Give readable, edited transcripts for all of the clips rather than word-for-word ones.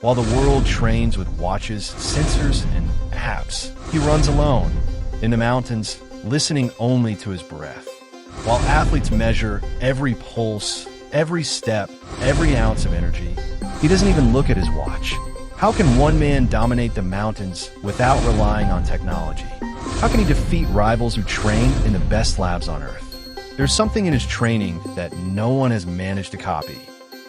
While the world trains with watches, sensors, and apps, he runs alone, in the mountains, listening only to his breath. While athletes measure every pulse, every step, every ounce of energy, he doesn't even look at his watch. How can one man dominate the mountains without relying on technology? How can he defeat rivals who train in the best labs on Earth? There's something in his training that no one has managed to copy.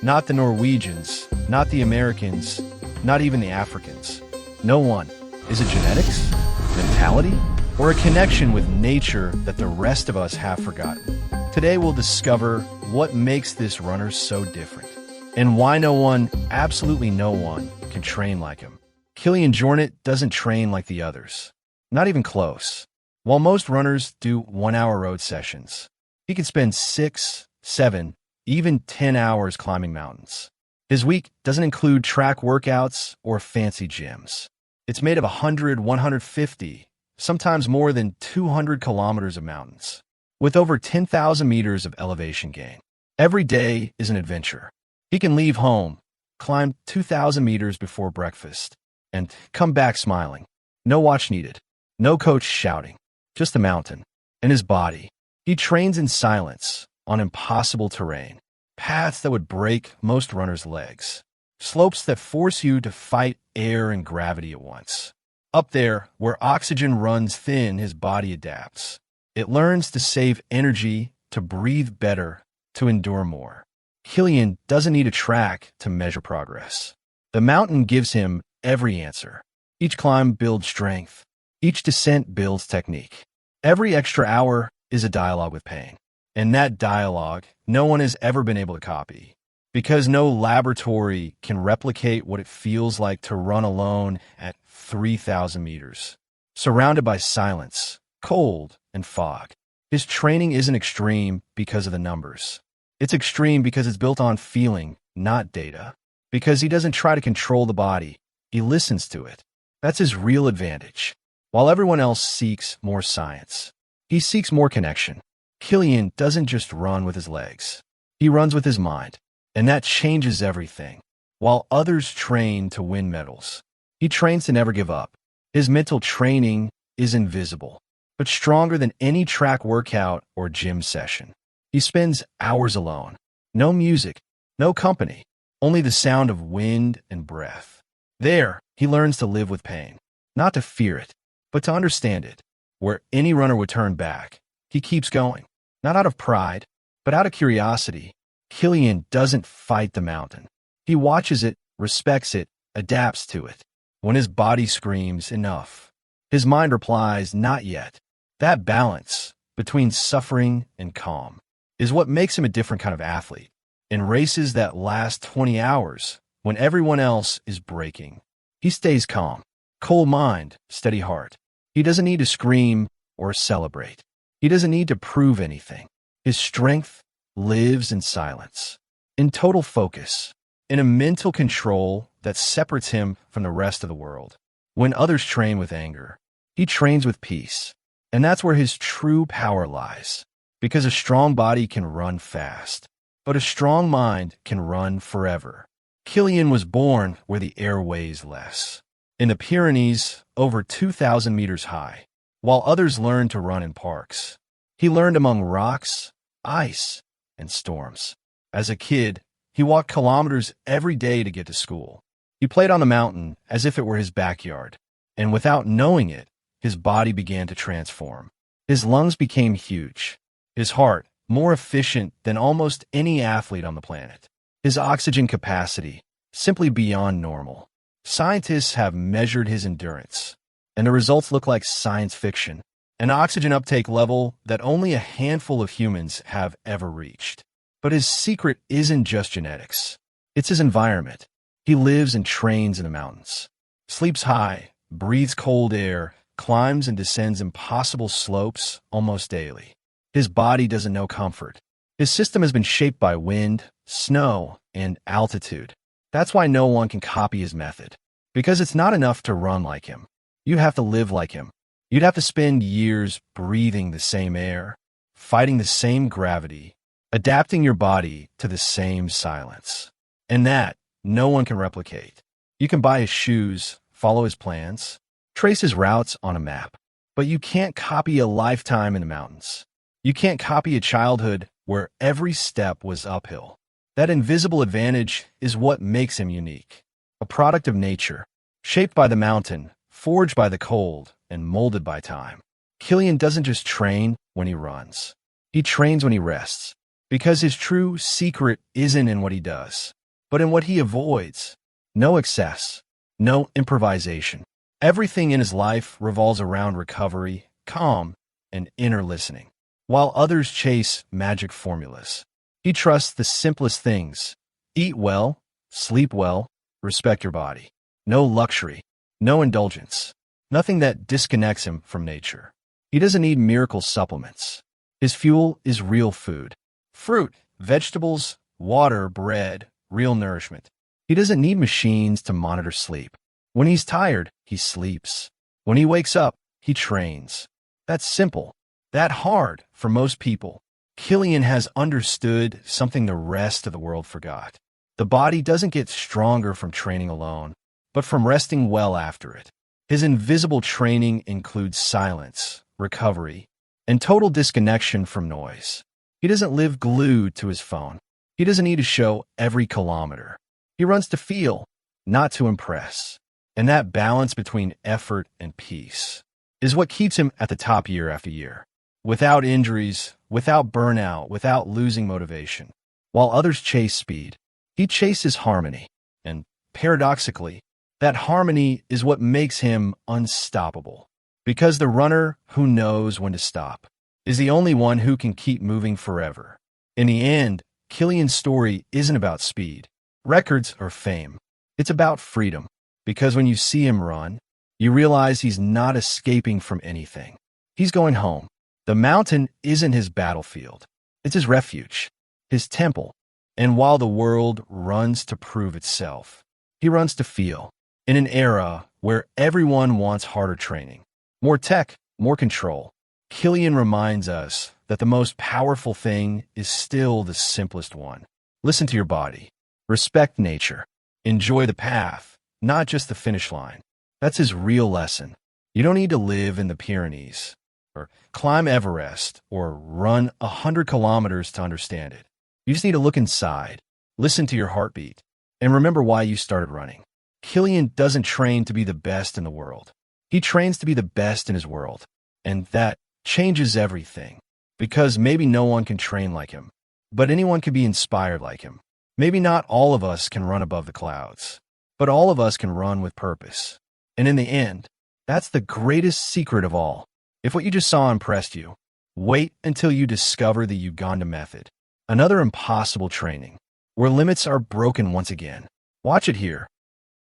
Not the Norwegians, not the Americans, not even the Africans. No one. Is it genetics? Mentality? Or a connection with nature that the rest of us have forgotten? Today we'll discover what makes this runner so different, and why no one, absolutely no one, can train like him. Kilian Jornet doesn't train like the others. Not even close. While most runners do 1-hour road sessions, he can spend 6, 7, even 10 hours climbing mountains. His week doesn't include track workouts or fancy gyms. It's made of 100, 150, sometimes more than 200 kilometers of mountains, with over 10,000 meters of elevation gain. Every day is an adventure. He can leave home, climb 2,000 meters before breakfast, and come back smiling. No watch needed. No coach shouting. Just the mountain. And his body. He trains in silence, on impossible terrain. Paths that would break most runners' legs. Slopes that force you to fight air and gravity at once. Up there, where oxygen runs thin, his body adapts. It learns to save energy, to breathe better, to endure more. Killian doesn't need a track to measure progress. The mountain gives him every answer. Each climb builds strength. Each descent builds technique. Every extra hour is a dialogue with pain. And that dialogue, no one has ever been able to copy. Because no laboratory can replicate what it feels like to run alone at 3,000 meters. Surrounded by silence, cold, and fog. His training isn't extreme because of the numbers. It's extreme because it's built on feeling, not data. Because he doesn't try to control the body, he listens to it. That's his real advantage. While everyone else seeks more science, he seeks more connection. Killian doesn't just run with his legs. He runs with his mind, and that changes everything. While others train to win medals, he trains to never give up. His mental training is invisible, but stronger than any track workout or gym session. He spends hours alone. No music, no company, only the sound of wind and breath. There, he learns to live with pain, not to fear it, but to understand it. Where any runner would turn back, he keeps going, not out of pride, but out of curiosity. Killian doesn't fight the mountain. He watches it, respects it, adapts to it. When his body screams, enough, his mind replies, not yet. That balance between suffering and calm is what makes him a different kind of athlete. In races that last 20 hours, when everyone else is breaking, he stays calm. Cold mind, steady heart. He doesn't need to scream or celebrate. He doesn't need to prove anything. His strength lives in silence, in total focus, in a mental control that separates him from the rest of the world. When others train with anger, he trains with peace. And that's where his true power lies. Because a strong body can run fast, but a strong mind can run forever. Killian was born where the air weighs less. In the Pyrenees, over 2,000 meters high, while others learned to run in parks. He learned among rocks, ice, and storms. As a kid, he walked kilometers every day to get to school. He played on the mountain as if it were his backyard, and without knowing it, his body began to transform. His lungs became huge. His heart, more efficient than almost any athlete on the planet. His oxygen capacity, simply beyond normal. Scientists have measured his endurance, and the results look like science fiction. An oxygen uptake level that only a handful of humans have ever reached. But his secret isn't just genetics. It's his environment. He lives and trains in the mountains, sleeps high, breathes cold air, climbs and descends impossible slopes almost daily. His body doesn't know comfort. His system has been shaped by wind, snow, and altitude. That's why no one can copy his method. Because it's not enough to run like him. You have to live like him. You'd have to spend years breathing the same air, fighting the same gravity, adapting your body to the same silence. And that no one can replicate. You can buy his shoes, follow his plans, trace his routes on a map. But you can't copy a lifetime in the mountains. You can't copy a childhood where every step was uphill. That invisible advantage is what makes him unique. A product of nature, shaped by the mountain, forged by the cold, and molded by time. Killian doesn't just train when he runs. He trains when he rests. Because his true secret isn't in what he does, but in what he avoids. No excess, no improvisation. Everything in his life revolves around recovery, calm, and inner listening. While others chase magic formulas, he trusts the simplest things. Eat well, sleep well, respect your body. No luxury, no indulgence, nothing that disconnects him from nature. He doesn't need miracle supplements. His fuel is real food. Fruit, vegetables, water, bread, real nourishment. He doesn't need machines to monitor sleep. When he's tired, he sleeps. When he wakes up, he trains. That's simple. That hard for most people. Killian has understood something the rest of the world forgot. The body doesn't get stronger from training alone, but from resting well after it. His invisible training includes silence, recovery, and total disconnection from noise. He doesn't live glued to his phone. He doesn't need to show every kilometer. He runs to feel, not to impress. And that balance between effort and peace is what keeps him at the top year after year. Without injuries, without burnout, without losing motivation. While others chase speed, he chases harmony. And paradoxically, that harmony is what makes him unstoppable. Because the runner who knows when to stop is the only one who can keep moving forever. In the end, Killian's story isn't about speed, records, or fame. It's about freedom. Because when you see him run, you realize he's not escaping from anything. He's going home. The mountain isn't his battlefield. It's his refuge, his temple. And while the world runs to prove itself, he runs to feel. In an era where everyone wants harder training, more tech, more control, Killian reminds us that the most powerful thing is still the simplest one. Listen to your body. Respect nature. Enjoy the path, not just the finish line. That's his real lesson. You don't need to live in the Pyrenees, or climb Everest, or run 100 kilometers to understand it. You just need to look inside, listen to your heartbeat, and remember why you started running. Killian doesn't train to be the best in the world. He trains to be the best in his world. And that changes everything. Because maybe no one can train like him, but anyone can be inspired like him. Maybe not all of us can run above the clouds, but all of us can run with purpose. And in the end, that's the greatest secret of all. If what you just saw impressed you, wait until you discover the Uganda method, another impossible training, where limits are broken once again. Watch it here.